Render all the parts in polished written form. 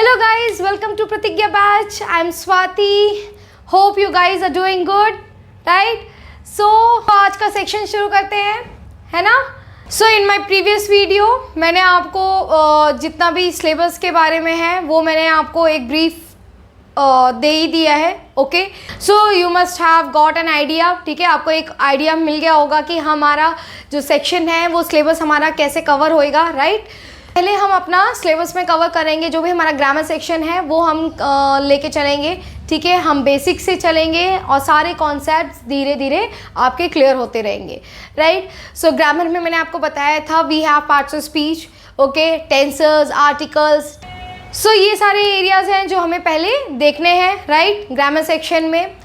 Hello guys, welcome to Pratigya batch. I'm Swati. Hope you guys are doing good, right? So आज का section शुरू करते हैं, है ना? So in my previous video मैंने आपको जितना भी सिलेबस के बारे में है वो मैंने आपको एक ब्रीफ दे ही दिया है. Okay, so you must have got an idea. ठीक है, आपको एक आइडिया मिल गया होगा कि हमारा जो सेक्शन है वो सिलेबस हमारा कैसे कवर होएगा, राइट? पहले हम अपना सिलेबस में कवर करेंगे, जो भी हमारा ग्रामर सेक्शन है वो हम लेके चलेंगे. ठीक है, हम बेसिक से चलेंगे और सारे कॉन्सेप्ट्स धीरे धीरे आपके क्लियर होते रहेंगे, राइट? सो ग्रामर में मैंने आपको बताया था we have parts of speech, okay, tenses, articles. So ये सारे एरियाज़ हैं जो हमें पहले देखने हैं, राइट, ग्रामर सेक्शन में.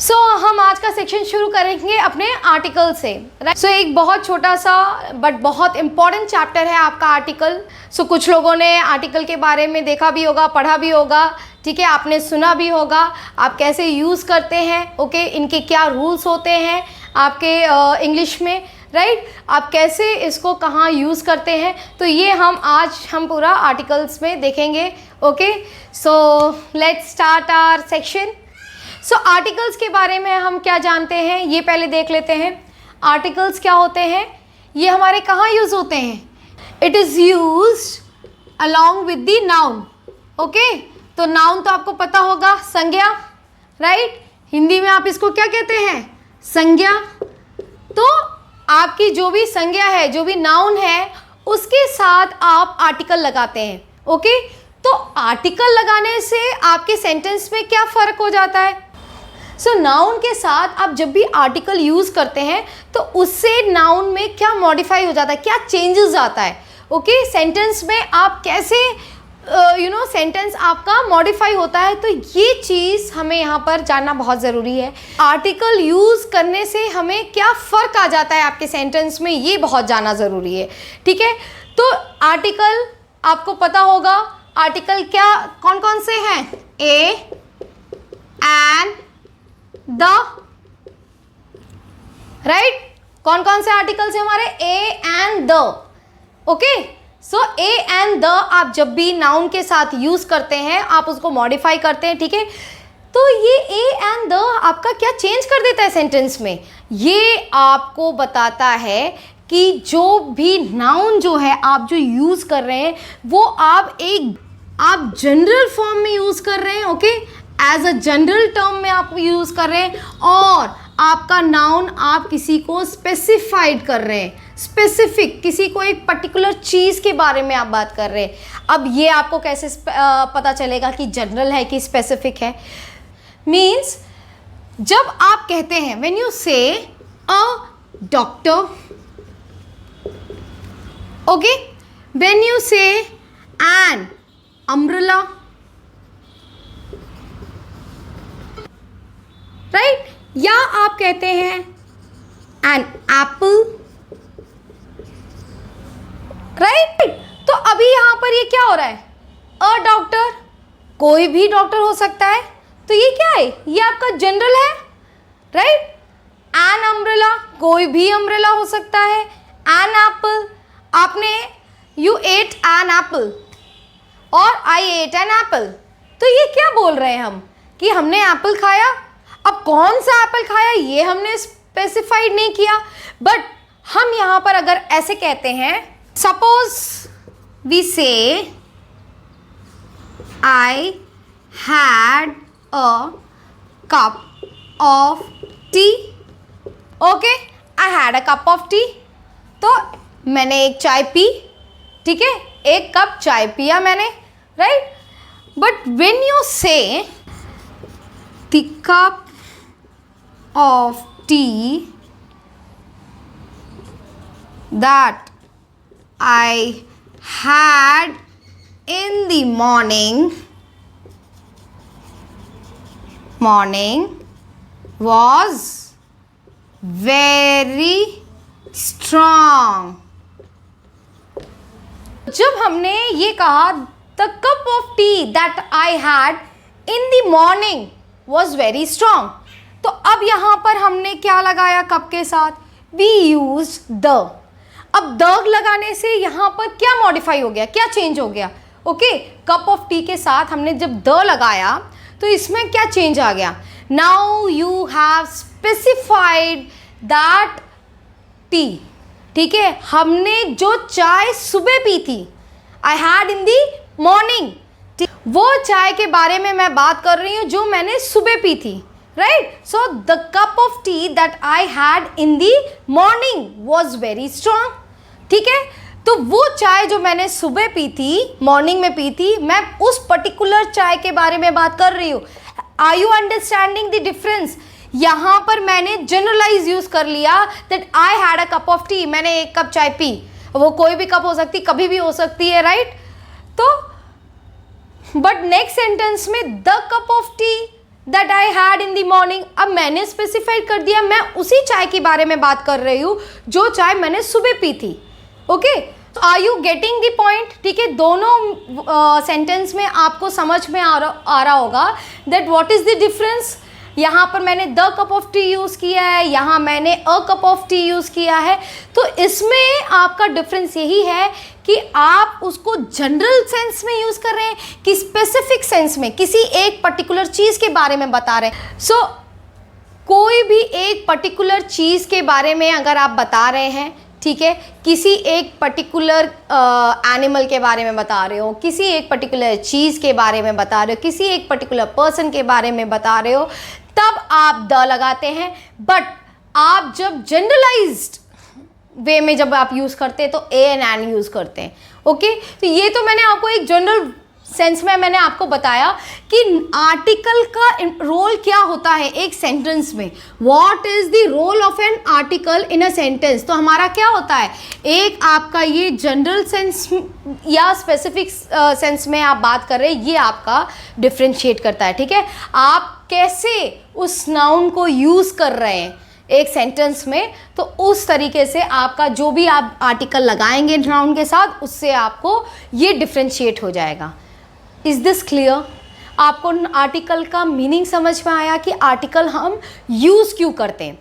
सो हम आज का सेक्शन शुरू करेंगे अपने आर्टिकल से, राइट? सो एक बहुत छोटा सा बट बहुत इम्पॉर्टेंट चैप्टर है आपका आर्टिकल. सो कुछ लोगों ने आर्टिकल के बारे में देखा भी होगा, पढ़ा भी होगा, ठीक है, आपने सुना भी होगा. आप कैसे यूज़ करते हैं, ओके, इनके क्या रूल्स होते हैं आपके इंग्लिश में, राइट? आप कैसे इसको कहाँ यूज़ करते हैं, तो ये हम पूरा आर्टिकल्स में देखेंगे. Okay, so let's start our section. So articles के बारे में हम क्या जानते हैं ये पहले देख लेते हैं. आर्टिकल्स क्या होते हैं, ये हमारे कहाँ यूज़ होते हैं? It is used along with the noun. Okay, तो नाउन तो आपको पता होगा, संज्ञा, राइट? हिंदी में आप इसको क्या कहते हैं? संज्ञा. तो आपकी जो भी संज्ञा है, जो भी नाउन है, उसके साथ आप आर्टिकल लगाते हैं. ओके, तो आर्टिकल लगाने से आपके सेंटेंस में क्या फ़र्क हो जाता है? सो नाउन के साथ आप जब भी आर्टिकल यूज़ करते हैं तो उससे नाउन में क्या मॉडिफाई हो जाता है, क्या चेंजेस आता है. ओके, सेंटेंस में आप कैसे सेंटेंस आपका मॉडिफाई होता है, तो ये चीज़ हमें यहाँ पर जानना बहुत ज़रूरी है. आर्टिकल यूज़ करने से हमें क्या फ़र्क आ जाता है आपके सेंटेंस में, ये बहुत जानना ज़रूरी है. ठीक है, तो आर्टिकल आपको पता होगा. आर्टिकल क्या कौन कौन से हैं? A, an, the, right? कौन कौन से आर्टिकल्स हैं हमारे? A, an, the. Okay, so a and the आप जब भी नाउन के साथ यूज़ करते हैं आप उसको मॉडिफाई करते हैं. ठीक है, तो ये ए एंड द आपका क्या चेंज कर देता है सेंटेंस में? ये आपको बताता है कि जो भी नाउन जो है आप जो यूज़ कर रहे हैं वो आप जनरल फॉर्म में यूज़ कर रहे हैं. Okay, as a general term में आप यूज़ कर रहे हैं, और आपका नाउन आप किसी को स्पेसिफाइड कर रहे हैं, स्पेसिफिक, किसी को एक पर्टिकुलर चीज़ के बारे में आप बात कर रहे हैं. अब ये आपको कैसे पता चलेगा कि जनरल है कि स्पेसिफिक है? मीन्स जब आप कहते हैं व्हेन यू से a doctor, okay, when you से एन अम्ब्रेला, राइट? या आप कहते हैं एन एप्पल, राइट? तो अभी यहां पर ये क्या हो रहा है? अ डॉक्टर, कोई भी डॉक्टर हो सकता है, तो ये क्या है? ये आपका जनरल है, राइट? एन अम्ब्रेला, कोई भी अम्ब्रेला हो सकता है. एन एप्पल, आपने यू एट एन एप्पल और आई एट एन एप्पल, तो ये क्या बोल रहे हैं हम कि हमने एप्पल खाया. अब कौन सा एप्पल खाया ये हमने स्पेसिफाइड नहीं किया, बट हम यहाँ पर अगर ऐसे कहते हैं, सपोज वी से आई had a cup of T. Okay, I had a cup of T, तो मैंने एक चाय पी. ठीक है, एक कप चाय पिया मैंने, राइट? बट व्हेन यू से the cup of tea that I had in the morning was very strong. जब हमने ये कहा the cup of tea that I had in the morning was very strong, तो अब यहाँ पर हमने क्या लगाया कप के साथ? We use the. अब द लगाने से यहाँ पर क्या मॉडिफाई हो गया, क्या चेंज हो गया? ओके, कप ऑफ टी के साथ हमने जब द लगाया तो इसमें क्या चेंज आ गया, now you have specified that T, ठीक है, हमने जो चाय सुबह पी थी, I had in the morning, वो चाय के बारे में मैं बात कर रही हूँ जो मैंने सुबह पी थी, right. So the cup of T that I had in the morning was very strong, ठीक है। तो वो चाय जो मैंने सुबह पी थी, मॉर्निंग में पी थी, मैं उस पर्टिकुलर चाय के बारे में बात कर रही हूँ। Are you understanding the difference? यहाँ पर मैंने जनरलाइज यूज कर लिया that I had a cup of tea, मैंने एक कप चाय पी, वो कोई भी कप हो सकती, कभी भी हो सकती है, राइट। तो बट नेक्स्ट सेंटेंस में the cup of T that I had in the morning, अब मैंने स्पेसिफाई कर दिया मैं उसी चाय के बारे में बात कर रही हूँ जो चाय मैंने सुबह पी थी, okay. Are you getting the point? ठीक है, दोनों सेंटेंस में आपको समझ में आ रहा होगा that what is the difference. यहाँ पर मैंने the cup of T use किया है, यहाँ मैंने अ कप ऑफ टी यूज़ किया है, तो इसमें आपका डिफरेंस यही है कि आप उसको जनरल सेंस में यूज़ कर रहे हैं कि स्पेसिफिक सेंस में किसी एक पर्टिकुलर चीज़ के बारे में बता रहे हैं। सो कोई भी एक पर्टिकुलर चीज़ के बारे में अगर आप बता रहे हैं, ठीक है, किसी एक पर्टिकुलर एनिमल के बारे में बता रहे हो, किसी एक पर्टिकुलर चीज़ के बारे में बता रहे हो, किसी एक पर्टिकुलर पर्सन के बारे में बता रहे हो, तब आप द लगाते हैं। बट आप जब जनरलाइज्ड वे में जब आप यूज़ करते हैं तो ए एंड एन यूज़ करते हैं, ओके। तो ये तो मैंने आपको एक जनरल सेंस में मैंने आपको बताया कि आर्टिकल का रोल क्या होता है एक सेंटेंस में, what is the role of an article in a sentence. तो हमारा क्या होता है, एक आपका ये जनरल सेंस या स्पेसिफिक सेंस में आप बात कर रहे हैं, ये आपका डिफ्रेंशिएट करता है, ठीक है। आप कैसे उस नाउन को यूज़ कर रहे हैं एक सेंटेंस में, तो उस तरीके से आपका जो भी आप आर्टिकल लगाएंगे नाउन के साथ, उससे आपको ये डिफ्रेंशिएट हो जाएगा। Is this clear? आपको आर्टिकल का मीनिंग समझ में आया कि आर्टिकल हम यूज़ क्यों करते हैं,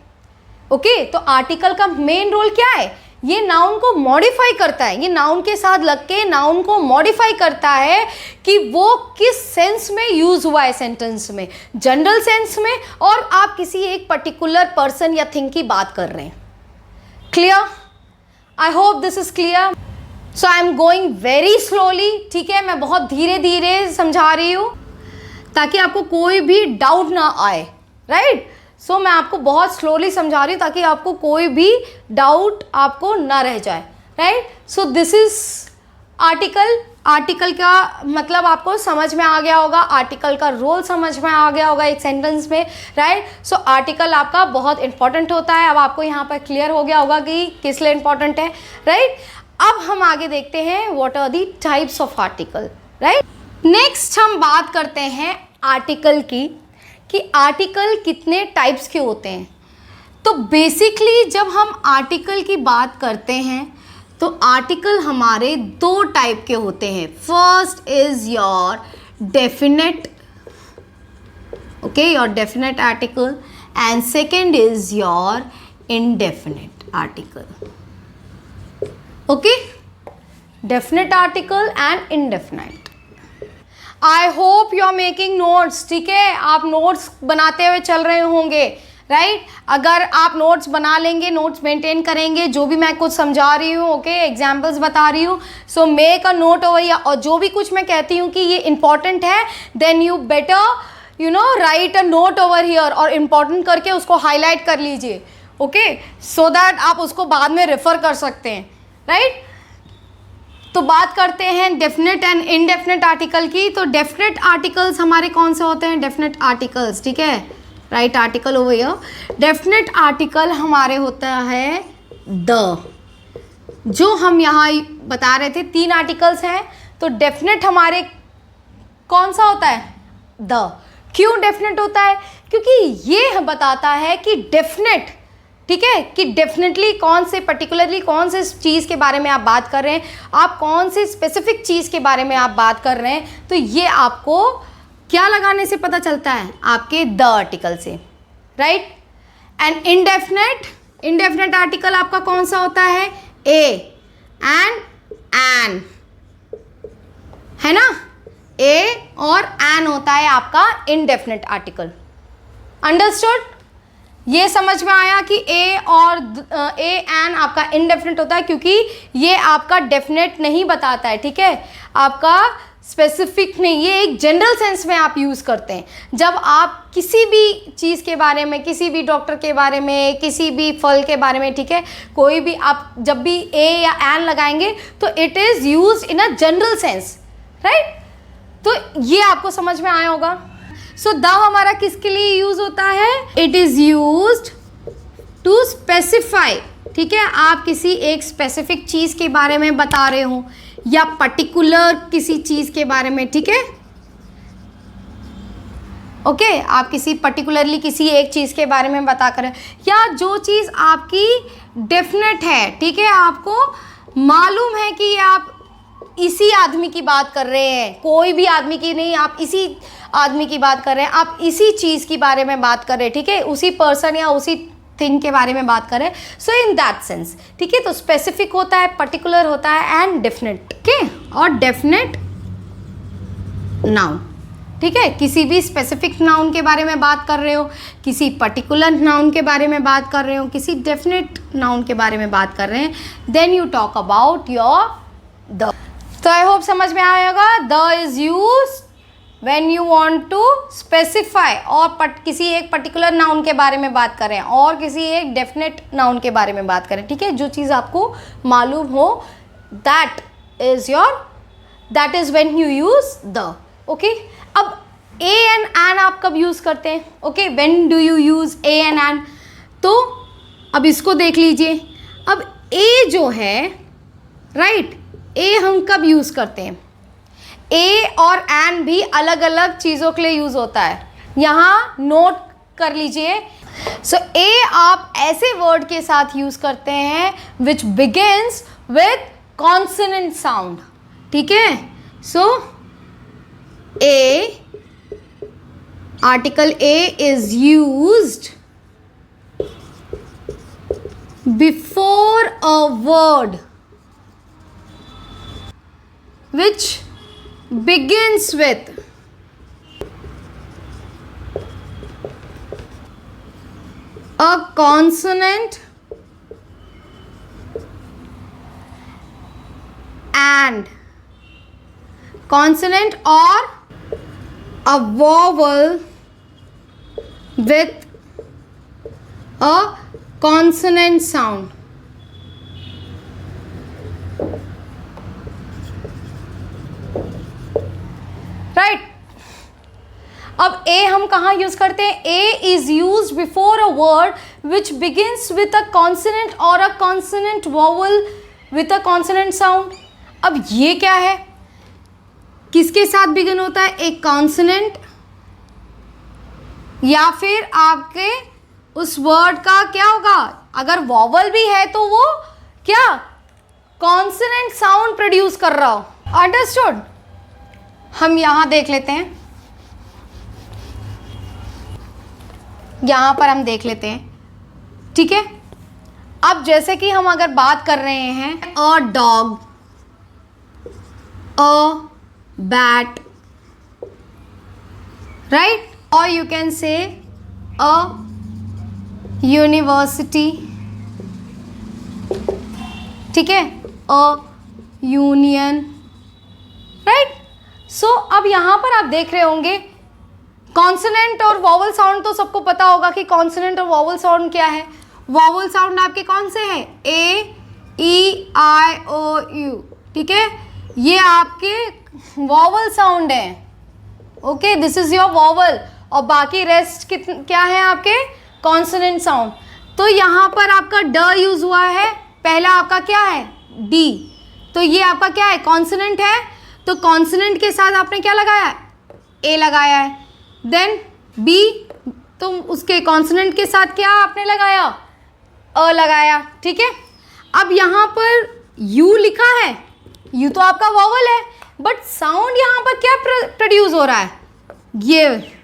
ओके। तो आर्टिकल का मेन रोल क्या है, ये नाउन को मॉडिफाई करता है, ये नाउन के साथ लग के नाउन को मॉडिफाई करता है कि वो किस सेंस में यूज़ हुआ है सेंटेंस में, जनरल सेंस में, और आप किसी एक पर्टिकुलर पर्सन या थिंग की बात कर रहे हैं। Clear? I hope this is clear. So I am going very slowly, ठीक है, मैं बहुत धीरे धीरे समझा रही हूँ ताकि आपको कोई भी डाउट ना आए, राइट। सो मैं आपको बहुत स्लोली समझा रही हूँ ताकि आपको कोई भी डाउट आपको ना रह जाए, right. So this is article. Article का मतलब आपको समझ में आ गया होगा, आर्टिकल का रोल समझ में आ गया होगा एक सेंटेंस में, राइट। सो आर्टिकल आपका बहुत इंपॉर्टेंट होता है। अब आपको यहाँ पर क्लियर हो गया होगा कि किस लिए इंपॉर्टेंट है, राइट। अब हम आगे देखते हैं what are the types of article, right. Next हम बात करते हैं आर्टिकल की, कि आर्टिकल कितने टाइप्स के होते हैं। तो बेसिकली जब हम आर्टिकल की बात करते हैं तो आर्टिकल हमारे दो टाइप के होते हैं। First is your definite, okay, your definite article, and second is your indefinite article, okay, definite article and indefinite. I hope you are making notes, ठीक है, आप नोट्स बनाते हुए चल रहे होंगे, राइट। अगर आप नोट्स बना लेंगे, नोट्स मेंटेन करेंगे, जो भी मैं कुछ समझा रही हूँ, ओके, एग्जाम्पल्स बता रही हूँ, so make a note over, या और जो भी कुछ मैं कहती हूँ कि ये इंपॉर्टेंट है, then you better you know write a note over here, और इम्पॉर्टेंट करके उसको हाईलाइट कर लीजिए, ओके, सो दैट आप उसको बाद में रेफर कर सकते हैं, राइट। तो बात करते हैं डेफिनेट एंड इनडेफिनेट आर्टिकल की। तो डेफिनेट आर्टिकल्स हमारे कौन से होते हैं, डेफिनेट आर्टिकल्स, ठीक है, right article over here. Definite article हमारे होता है द, जो हम यहाँ बता रहे थे 3 आर्टिकल्स हैं, तो डेफिनेट हमारे कौन सा होता है, द। क्यों डेफिनेट होता है, क्योंकि ये बताता है कि डेफिनेट, ठीक है, कि डेफिनेटली कौन से पर्टिकुलरली कौन से चीज़ के बारे में आप बात कर रहे हैं, आप कौन से स्पेसिफिक चीज़ के बारे में आप बात कर रहे हैं, तो ये आपको क्या लगाने से पता चलता है, आपके द आर्टिकल से, right. And indefinite, indefinite article आपका कौन सा होता है, ए एंड एन, है ना। ए और एन होता है आपका इनडेफिनेट आर्टिकल। अंडरस्टूड? ये समझ में आया कि ए और ए एन आपका इनडेफिनेट होता है क्योंकि ये आपका डेफिनेट नहीं बताता है, ठीक है, आपका स्पेसिफिक नहीं, ये एक जनरल सेंस में आप यूज़ करते हैं। जब आप किसी भी चीज़ के बारे में, किसी भी डॉक्टर के बारे में, किसी भी फल के बारे में, ठीक है, कोई भी आप जब भी ए या एन लगाएंगे तो it is used in a general sense, right. तो ये आपको समझ में आया होगा। सो द हमारा किसके लिए यूज होता है? It is used to specify, ठीक है, आप किसी एक स्पेसिफिक चीज के बारे में बता रहे हो या पर्टिकुलर किसी चीज के बारे में, ठीक है, ओके, आप किसी पर्टिकुलरली किसी एक चीज के बारे में बता कर, या जो चीज आपकी डेफिनेट है, ठीक है, आपको मालूम है कि आप इसी आदमी की बात कर रहे हैं, कोई भी आदमी की नहीं, आप इसी आदमी की बात कर रहे हैं, आप इसी चीज़ के बारे में बात कर रहे हैं, ठीक है, उसी पर्सन या उसी थिंग के बारे में बात कर रहे हैं। सो इन दैट सेंस, ठीक है, तो स्पेसिफिक होता है, पर्टिकुलर होता है एंड डेफिनेट, ठीक है, और डेफिनेट नाउन, ठीक है, किसी भी स्पेसिफिक नाउन के बारे में बात कर रहे हो, किसी पर्टिकुलर नाउन के बारे में बात कर रहे हो, किसी डेफिनेट नाउन के बारे में बात कर रहे हैं, then you talk about your the. तो आई होप समझ में आएगा। The is use when you want to specify, और किसी एक पर्टिकुलर नाउन के बारे में बात करें और किसी एक डेफिनेट नाउन के बारे में बात करें, ठीक है, जो चीज़ आपको मालूम हो, that is when you use the, okay. अब ए एंड एन आप कब यूज करते हैं? Okay, when do you use a and an? तो अब इसको देख लीजिए। अब ए जो है, राइट, ए हम कब यूज़ करते हैं? ए और एन भी अलग अलग चीज़ों के लिए यूज़ होता है, यहाँ नोट कर लीजिए। सो ए आप ऐसे वर्ड के साथ यूज़ करते हैं which begins with consonant sound, ठीक है। So a, article a is used before a word which begins with a consonant and consonant or a vowel with a consonant sound, right. अब a हम कहाँ use करते हैं? A is use before a word which begins with a consonant और a consonant vowel with a consonant sound. अब ये क्या है? किसके साथ बिगिन होता है? एक कॉन्सोनेंट या फिर आपके उस वर्ड का क्या होगा, अगर वॉवल भी है तो वो क्या कॉन्सोनेंट साउंड प्रोड्यूस कर रहा हो। अंडरस्टूड? हम यहां देख लेते हैं, यहां पर हम देख लेते हैं, ठीक है। अब जैसे कि हम अगर बात कर रहे हैं a dog, a bat, right, और you can say a university, ठीक है, अ यूनियन, राइट। सो अब यहां पर आप देख रहे होंगे कॉन्सोनेंट और वॉवल साउंड, तो सबको पता होगा कि कॉन्सोनेंट और वॉवल साउंड क्या है। वॉवल साउंड आपके कौन से हैं? ए, ई, आई, ओ, यू, ठीक है, ये आपके वॉवल साउंड हैं, okay, this is your vowel. और बाकी रेस्ट क्या है आपके? Consonant sound. तो यहाँ पर आपका ड यूज हुआ है, पहला आपका क्या है? डी, तो ये आपका क्या है? कॉन्सोनेंट है, तो कॉन्सोनेंट के साथ आपने क्या लगाया? ए लगाया है। देन बी, तो उसके कॉन्सोनेंट के साथ क्या आपने लगाया? अ लगाया, ठीक है। अब यहाँ पर यू लिखा है, यू तो आपका वॉवल है, बट साउंड यहाँ पर क्या प्रोड्यूस हो रहा है? ये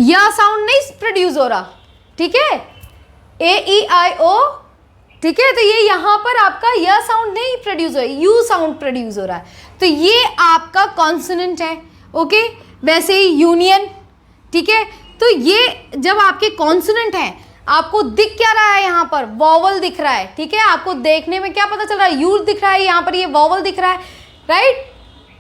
या साउंड नहीं प्रोड्यूस हो रहा, ठीक है। ए, ई, आई, ओ, ठीक है, तो ये यहाँ पर आपका यह साउंड नहीं प्रोड्यूस हो रहा है, यू साउंड प्रोड्यूस हो रहा है, तो ये आपका कॉन्सोनेंट है। ओके, वैसे ही यूनियन, ठीक है, तो ये जब आपके कॉन्सोनेंट हैं, आपको दिख क्या रहा है यहाँ पर, वॉवल दिख रहा है। ठीक है, आपको देखने में क्या पता चल रहा है, यू दिख रहा है, यहाँ पर ये वॉवल दिख रहा है, राइट,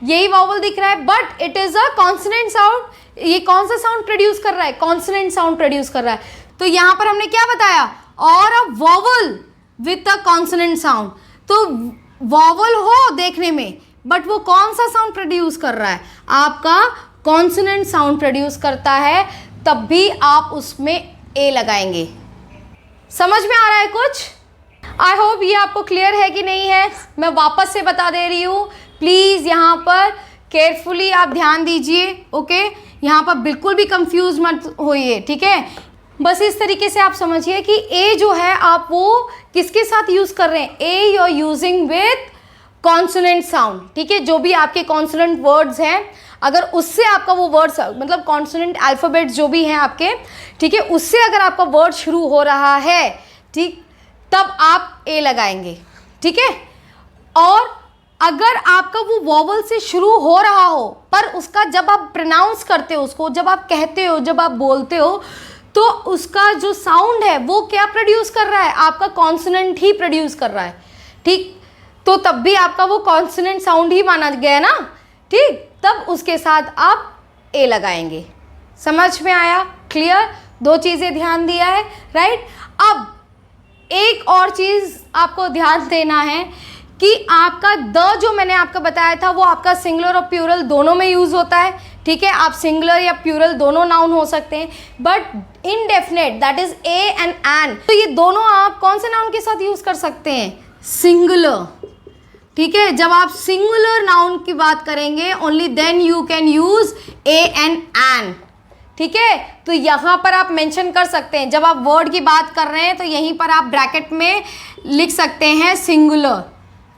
यही वॉवल दिख रहा है, but it is a consonant sound. ये कौन सा साउंड प्रोड्यूस कर रहा है, कॉन्सोनेंट साउंड प्रोड्यूस कर रहा है। तो यहाँ पर हमने क्या बताया, और a vowel with a consonant sound, तो वॉवल हो देखने में, बट वो कौन सा साउंड प्रोड्यूस कर रहा है, आपका कॉन्सोनेंट साउंड प्रोड्यूस करता है, तब भी आप उसमें ए लगाएंगे। समझ में आ रहा है कुछ? आई होप ये आपको क्लियर है कि नहीं है। मैं वापस से बता दे रही हूँ, प्लीज़ यहाँ पर केयरफुली आप ध्यान दीजिए। ओके, यहाँ पर बिल्कुल भी कंफ्यूज मत होइए, ठीक है। बस इस तरीके से आप समझिए कि ए जो है आप वो किसके साथ यूज़ कर रहे हैं, a you are using with consonant sound. ठीक है, जो भी आपके कॉन्सोनेंट वर्ड्स हैं, अगर उससे आपका वो वर्ड्स मतलब कॉन्सोनेंट अल्फ़ाबेट्स जो भी हैं आपके, ठीक है, उससे अगर आपका वर्ड शुरू हो रहा है, ठीक, तब आप ए लगाएंगे। ठीक है, और अगर आपका वो वॉवल से शुरू हो रहा हो, पर उसका जब आप प्रोनाउंस करते हो, उसको जब आप कहते हो, जब आप बोलते हो, तो उसका जो साउंड है वो क्या प्रोड्यूस कर रहा है, आपका कॉन्सोनेंट ही प्रोड्यूस कर रहा है। ठीक, तो तब भी आपका वो कॉन्सोनेंट साउंड ही माना गया ना। ठीक, तब उसके साथ आप ए लगाएंगे। समझ में आया? क्लियर? दो चीज़ें ध्यान दिया है, राइट। अब एक और चीज़ आपको ध्यान देना है कि आपका द जो मैंने आपको बताया था, वो आपका सिंगुलर और प्लूरल दोनों में यूज़ होता है। ठीक है, आप सिंगुलर या प्लूरल दोनों नाउन हो सकते हैं, but indefinite that is a and an, तो ये दोनों आप कौन से नाउन के साथ यूज़ कर सकते हैं, सिंगुलर। ठीक है, जब आप सिंगुलर नाउन की बात करेंगे, only then you can use a and an. ठीक है, तो यहाँ पर आप मेंशन कर सकते हैं, जब आप वर्ड की बात कर रहे हैं तो यहीं पर आप ब्रैकेट में लिख सकते हैं singular,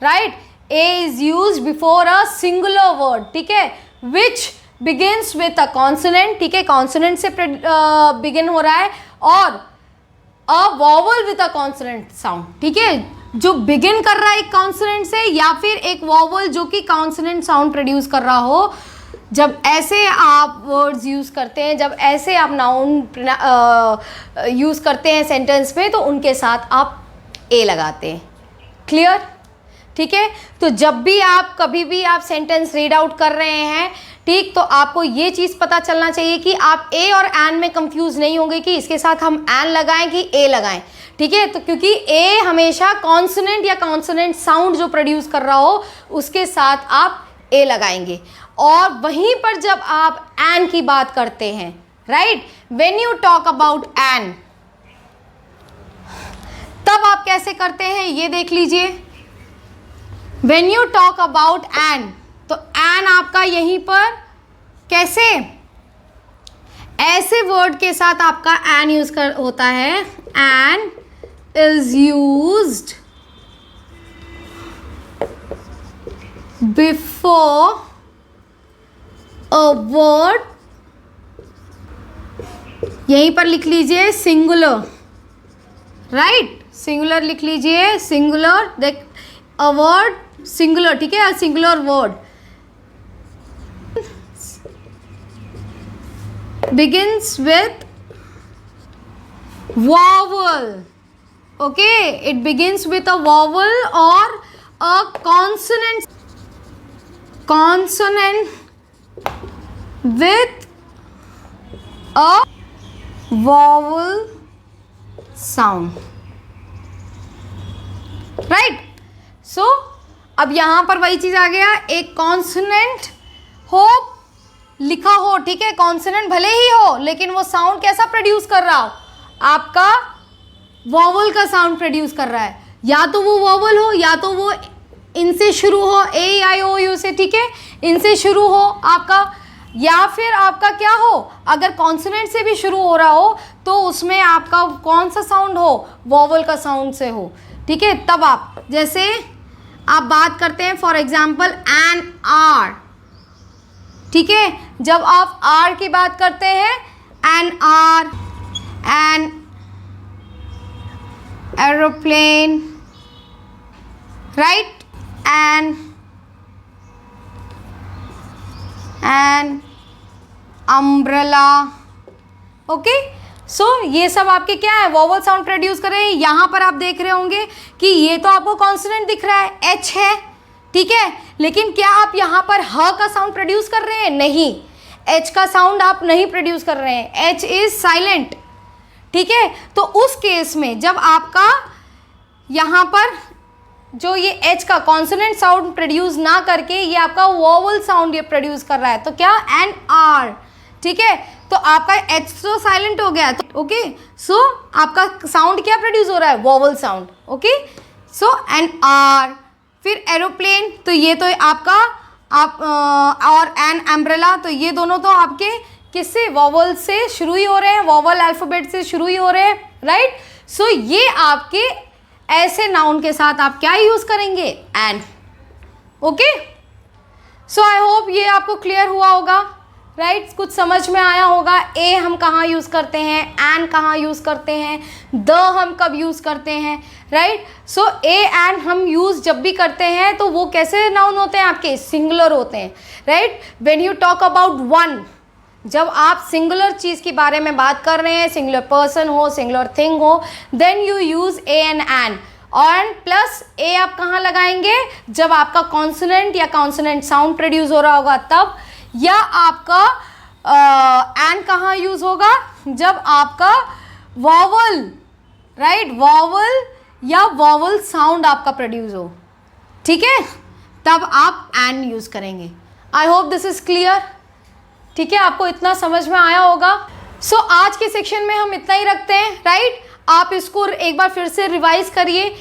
right. A is use before a singular word, ठीक है, which begins with a consonant. ठीक है, कॉन्सोनेंट से बिगिन हो रहा है, और a vowel with a consonant sound. ठीक है, जो बिगिन कर रहा है एक कॉन्सोनेंट से, या फिर एक वॉवल जो कि कॉन्सोनेंट साउंड प्रोड्यूस कर रहा हो। जब ऐसे आप वर्ड्स यूज़ करते हैं, जब ऐसे आप नाउन यूज़ करते हैं सेंटेंस में, तो उनके साथ आप ए लगाते हैं। क्लियर? ठीक है, तो जब भी आप कभी भी आप सेंटेंस रीड आउट कर रहे हैं, ठीक, तो आपको ये चीज़ पता चलना चाहिए कि आप ए और एन में कंफ्यूज नहीं होंगे कि इसके साथ हम एन लगाएं कि ए लगाएं। ठीक है, तो क्योंकि ए हमेशा कॉन्सोनेंट या कॉन्सोनेंट साउंड जो प्रोड्यूस कर रहा हो, उसके साथ आप ए लगाएंगे। और वहीं पर जब आप एन की बात करते हैं, right, when you talk about an, तब आप कैसे करते हैं ये देख लीजिए। When you talk about an, तो एन आपका यहीं पर कैसे, ऐसे वर्ड के साथ आपका एन यूज कर होता है। An is used before a word, यहीं पर लिख लीजिए सिंगुलर, राइट, सिंगुलर लिख लीजिए, सिंगुलर, देख अ वर्ड सिंगुलर, ठीक है, singular word begins with vowel. Okay, it begins with a vowel or a consonant with a vowel sound, right? So अब यहाँ पर वही चीज़ आ गया, एक कॉन्सोनेंट हो लिखा हो, ठीक है, कॉन्सोनेंट भले ही हो, लेकिन वो साउंड कैसा प्रोड्यूस कर रहा हो, आपका वॉवल का साउंड प्रोड्यूस कर रहा है। या तो वो वॉवल हो, या तो वो इनसे शुरू हो, ए आई ओ यू से, ठीक है, इनसे शुरू हो आपका, या फिर आपका क्या हो, अगर कॉन्सोनेंट से भी शुरू हो रहा हो, तो उसमें आपका कौन सा साउंड हो, वॉवल का साउंड से हो। ठीक है, तब आप जैसे आप बात करते हैं फॉर एग्जाम्पल एन आर, ठीक है, जब आप आर की बात करते हैं, an R, an aeroplane, right, an umbrella. Okay, so ये सब आपके क्या है, वोवल साउंड प्रोड्यूस कर रहे हैं। यहाँ पर आप देख रहे होंगे कि ये तो आपको कॉन्सोनेंट दिख रहा है, एच है, ठीक है, लेकिन क्या आप यहाँ पर ह का साउंड प्रोड्यूस कर रहे हैं? नहीं, एच का साउंड आप नहीं प्रोड्यूस कर रहे हैं, एच इज साइलेंट, ठीक है। तो उस केस में जब आपका यहाँ पर जो ये एच का कॉन्सोनेंट साउंड प्रोड्यूस ना करके ये आपका वोवल साउंड ये प्रोड्यूस कर रहा है, तो क्या, एन आर, ठीक है। तो आपका एच तो साइलेंट हो गया, तो ओके, सो आपका साउंड क्या प्रोड्यूस हो रहा है, वोवल साउंड, ओके। सो एन आर, फिर एरोप्लेन, तो ये तो आपका आप और एन अम्ब्रेला, तो ये दोनों तो आपके किससे, वोवल से शुरू ही हो रहे हैं, वोवल अल्फाबेट से शुरू ही हो रहे हैं, राइट। सो ये आपके ऐसे नाउन के साथ आप क्या यूज करेंगे, an, okay. So I hope ये आपको क्लियर हुआ होगा, राइट, कुछ समझ में आया होगा। ए हम कहाँ यूज़ करते हैं, एन कहाँ यूज़ करते हैं, द हम कब यूज़ करते हैं, राइट। सो ए एन हम यूज़ जब भी करते हैं तो वो कैसे नाउन होते हैं आपके, सिंगुलर होते हैं, right. When you talk about one, जब आप सिंगुलर चीज़ के बारे में बात कर रहे हैं, सिंगुलर पर्सन हो, सिंगुलर थिंग हो, then you use a and an. और प्लस ए आप कहाँ लगाएंगे, जब आपका कॉन्सोनेंट या कॉन्सोनेंट साउंड प्रोड्यूस हो रहा होगा तब, या आपका एन कहाँ यूज होगा, जब आपका वॉवल, राइट, वॉवल या वॉवल साउंड आपका प्रोड्यूस हो, ठीक है, तब आप एन यूज करेंगे। I hope this is clear, ठीक है, आपको इतना समझ में आया होगा। सो आज के सेक्शन में हम इतना ही रखते हैं, राइट। आप इसको एक बार फिर से रिवाइज करिए।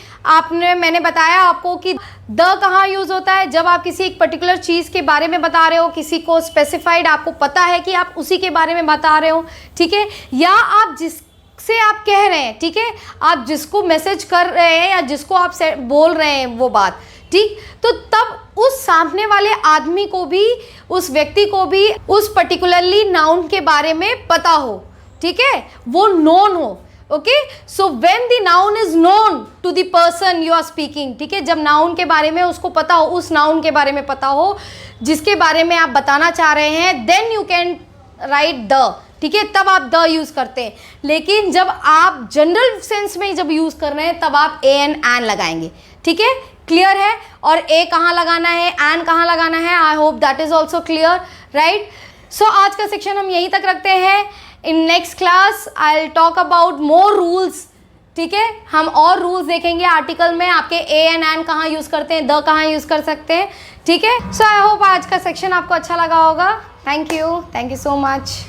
मैंने बताया आपको कि द कहाँ यूज़ होता है, जब आप किसी एक पर्टिकुलर चीज़ के बारे में बता रहे हो, किसी को स्पेसिफाइड आपको पता है कि आप उसी के बारे में बता रहे हो, ठीक है, या आप जिससे आप कह रहे हैं, ठीक है, आप जिसको मैसेज कर रहे हैं या जिसको आप बोल रहे हैं वो बात, ठीक, तो तब उस सामने वाले आदमी को भी, उस व्यक्ति को भी उस पर्टिकुलरली नाउन के बारे में पता हो, ठीक है, वो नोन हो, okay. So when the noun is known to the person you are speaking, ठीक है, जब नाउन के बारे में उसको पता हो, उस नाउन के बारे में पता हो जिसके बारे में आप बताना चाह रहे हैं, then you can write the, ठीक है, तब आप द यूज़ करते हैं। लेकिन जब आप जनरल सेंस में जब यूज़ कर रहे हैं तब आप ए एन लगाएंगे, ठीक है, क्लियर है। और ए कहाँ लगाना है, एन कहाँ लगाना है, I hope that is also clear, right. So आज का सेक्शन हम यहीं तक रखते हैं। In next class I will talk about more rules, ठीक है, हम और रूल्स देखेंगे आर्टिकल में, आपके ए एंड एन कहाँ यूज़ करते हैं, द कहाँ यूज़ कर सकते हैं, ठीक है। सो आई होप आज का सेक्शन आपको अच्छा लगा होगा। Thank you so much.